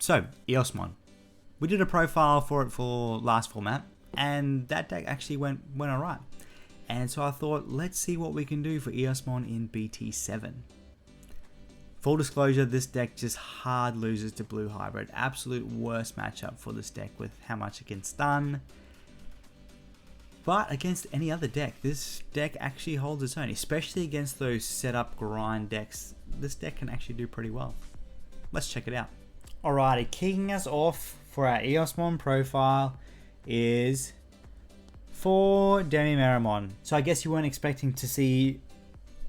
So, Eosmon. We did a profile for it for last format, and that deck actually went alright. And so I thought, let's see what we can do for Eosmon in BT7. Full disclosure, this deck just hard loses to Blue Hybrid. Absolute worst matchup for this deck with how much it can stun. But against any other deck, this deck actually holds its own, especially against those setup grind decks. This deck can actually do pretty well. Let's check it out. Alrighty, kicking us off for our Eosmon profile is 4 Demimeramon. So I guess you weren't expecting to see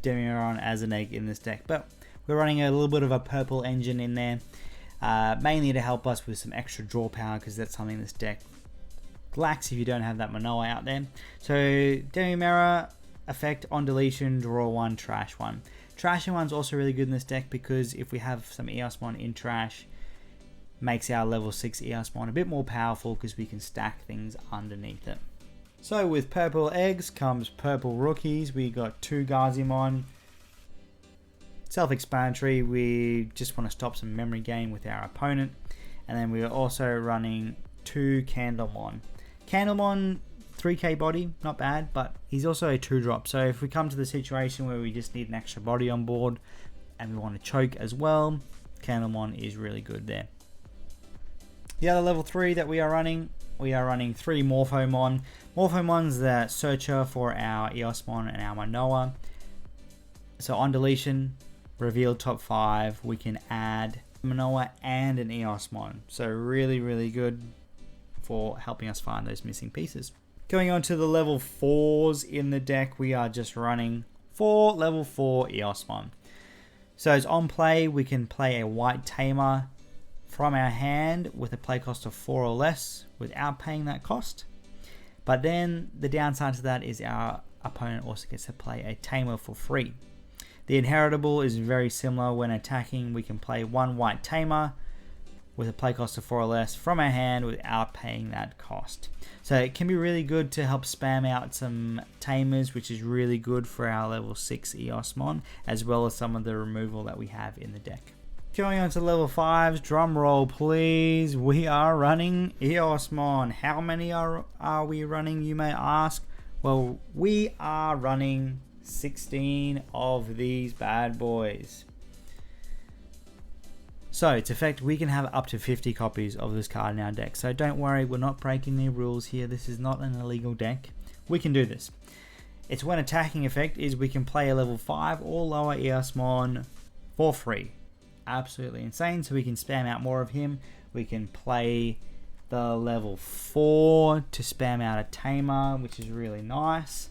Demimeramon as an egg in this deck, but we're running a little bit of a purple engine in there, mainly to help us with some extra draw power, because that's something this deck lacks if you don't have that Manoa out there. So Demimera effect on deletion, draw 1, trash 1. Trashing 1's also really good in this deck because if we have some Eosmon in trash, makes our level 6 Eosmon a bit more powerful because we can stack things underneath it. So with purple eggs comes purple rookies. We got 2 Gazimon. Self-explanatory, we just want to stop some memory gain with our opponent. And then we are also running 2 Candlemon. Candlemon, 3k body, not bad, but he's also a 2-drop. So if we come to the situation where we just need an extra body on board and we want to choke as well, Candlemon is really good there. The other level 3 that we are running 3 Morphomon. Morphomon's the searcher for our Eosmon and our Manoa. So on deletion, reveal top 5, we can add Manoa and an Eosmon. So really, really good for helping us find those missing pieces. Going on to the level 4s in the deck, we are just running 4 level 4 Eosmon. So as on play, we can play a white Tamer from our hand with a play cost of 4 or less without paying that cost. But then the downside to that is our opponent also gets to play a Tamer for free. The inheritable is very similar. When attacking, we can play 1 white Tamer with a play cost of 4 or less from our hand without paying that cost. So it can be really good to help spam out some Tamers, which is really good for our level 6 Eosmon, as well as some of the removal that we have in the deck. Going on to level 5s, drum roll please. We are running Eosmon. How many are we running, you may ask? Well, we are running 16 of these bad boys. So its effect, we can have up to 50 copies of this card in our deck. So don't worry, we're not breaking the rules here. This is not an illegal deck. We can do this. Its when attacking effect is we can play a level 5 or lower Eosmon for free. Absolutely insane. So we can spam out more of him. We can play the level 4 to spam out a Tamer, which is really nice.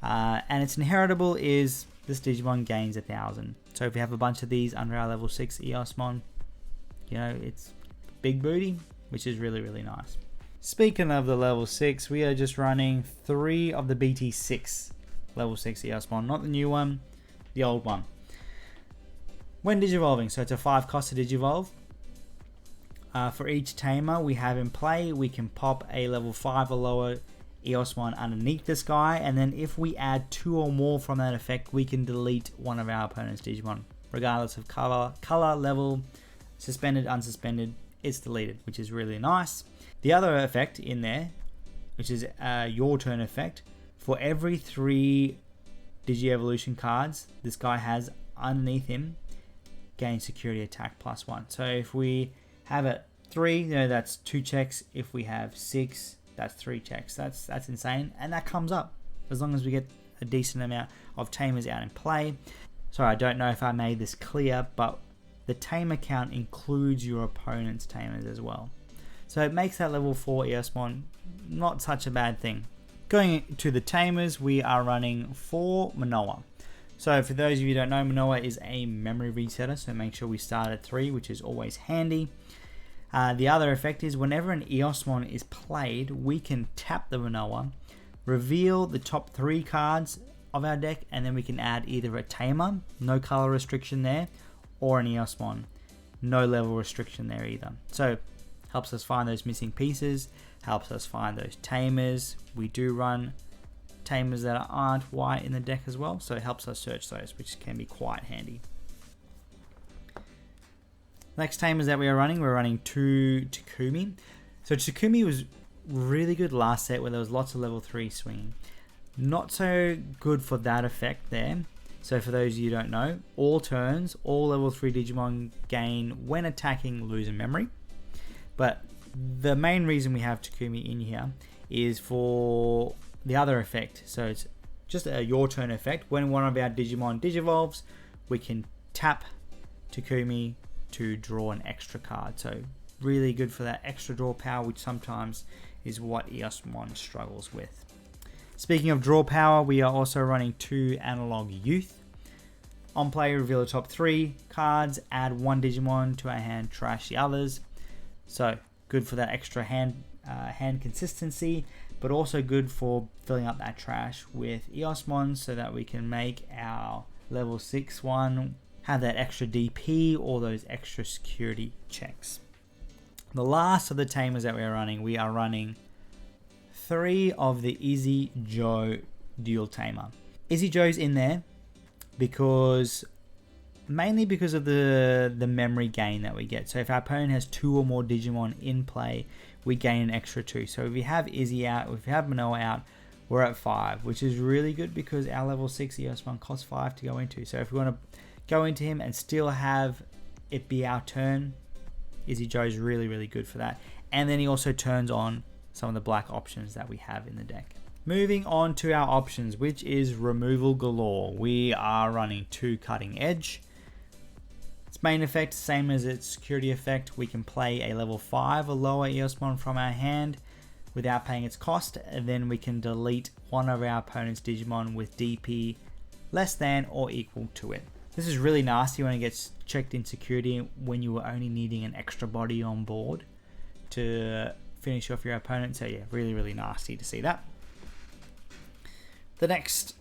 And its inheritable is this Digimon gains 1,000. So if we have a bunch of these under our level 6 Eosmon, you know, it's big booty, which is really, really nice. Speaking of the level 6, we are just running 3 of the BT6 level 6 Eosmon, not the new one, the old one. When digivolving, so it's a 5 cost to digivolve. For each Tamer we have in play, we can pop a level 5 or lower Eosmon underneath this guy, and then if we add 2 or more from that effect, we can delete one of our opponent's Digimon. Regardless of color, level, suspended, unsuspended, it's deleted, which is really nice. The other effect in there, which is your turn effect, for every 3 Digi-Evolution cards this guy has underneath him, gain security attack +1. So if we have it 3, you know, that's 2 checks. If we have 6, that's 3 checks. That's insane, and that comes up as long as we get a decent amount of Tamers out in play. Sorry, I don't know if I made this clear, but the Tamer count includes your opponent's Tamers as well. So it makes that level 4 Eosmon not such a bad thing. Going to the Tamers, we are running 4 Manoa. So for those of you who don't know, Manoa is a memory resetter, so make sure we start at 3, which is always handy. The other effect is whenever an Eosmon is played, we can tap the Manoa, reveal the top 3 cards of our deck, and then we can add either a Tamer, no color restriction there, or an Eosmon, no level restriction there either. So helps us find those missing pieces, helps us find those Tamers. We do run Tamers that aren't white in the deck as well, so it helps us search those, which can be quite handy. Next Tamers that we're running 2 Takumi. So Takumi was really good last set where there was lots of level 3 swinging. Not so good for that effect there. So for those of you who don't know, all turns, all level 3 Digimon gain when attacking lose a memory. But the main reason we have Takumi in here is for the other effect. So it's just a your turn effect. When one of our Digimon digivolves, we can tap Takumi to draw an extra card. So really good for that extra draw power, which sometimes is what Eosmon struggles with. Speaking of draw power, we are also running 2 Analog Youth. On play, reveal the top 3 cards, add 1 Digimon to our hand, trash the others. So good for that extra hand consistency, but also good for filling up that trash with Eosmon so that we can make our level 6 one have that extra DP or those extra security checks. The last of the Tamers that we are running 3 of the Izzy Joe dual tamer. Izzy Joe's in there mainly because of the memory gain that we get. So if our opponent has 2 or more Digimon in play, we gain an extra 2. So if we have Izzy out, if we have Manoa out, we're at 5, which is really good because our level 6 Eosmon costs 5 to go into. So if we want to go into him and still have it be our turn, Izzy Joe's really, really good for that. And then he also turns on some of the black options that we have in the deck. Moving on to our options, which is removal galore. We are running 2 Cutting Edge. Its main effect, same as its security effect, we can play a level 5 or lower Eosmon from our hand without paying its cost, and then we can delete one of our opponent's Digimon with DP less than or equal to it. This is really nasty when it gets checked in security when you were only needing an extra body on board to finish off your opponent. So yeah, really, really nasty to see that. The next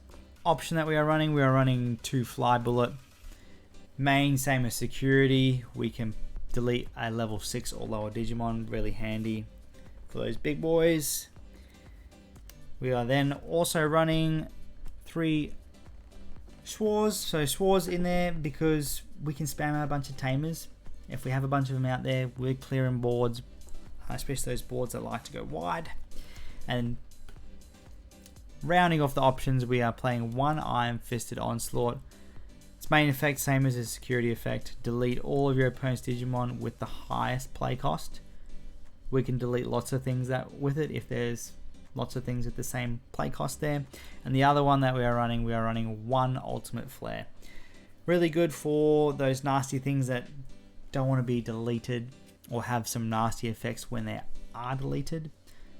option that we are running 2 Fly Bullet. Main, same as security. We can delete a level 6 or lower Digimon, really handy for those big boys. We are then also running 3 Schwarz. So Schwarz in there because we can spam out a bunch of Tamers. If we have a bunch of them out there, we're clearing boards, especially those boards that like to go wide. And rounding off the options, we are playing 1 Iron Fisted Onslaught. Its main effect, same as its security effect, delete all of your opponent's Digimon with the highest play cost. We can delete lots of things with it if there's lots of things with the same play cost there. And the other one that we are running 1 Ultimate Flare. Really good for those nasty things that don't want to be deleted or have some nasty effects when they are deleted.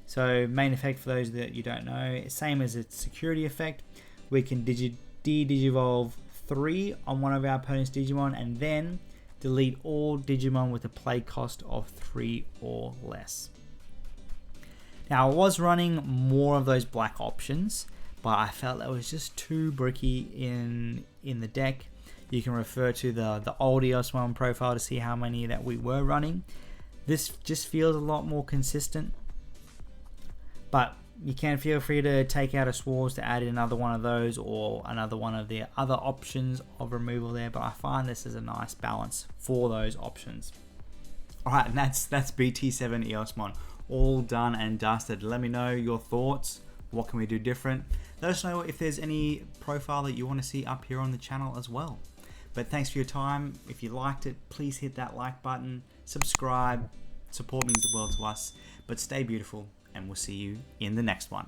So main effect, for those that you don't know, same as its security effect, we can de-digivolve 3 on one of our opponent's Digimon and then delete all Digimon with a play cost of 3 or less. Now I was running more of those black options, but I felt that was just too bricky in the deck. You can refer to the old Eosmon profile to see how many that we were running. This just feels a lot more consistent, but you can feel free to take out a Schwarz to add in another one of those or another one of the other options of removal there, but I find this is a nice balance for those options. Alright, and that's BT7 Eosmon. All done and dusted. Let me know your thoughts. What can we do different? Let us know if there's any profile that you want to see up here on the channel as well. But thanks for your time. If you liked it, please hit that like button, subscribe. Support means the world to us. But stay beautiful, and we'll see you in the next one.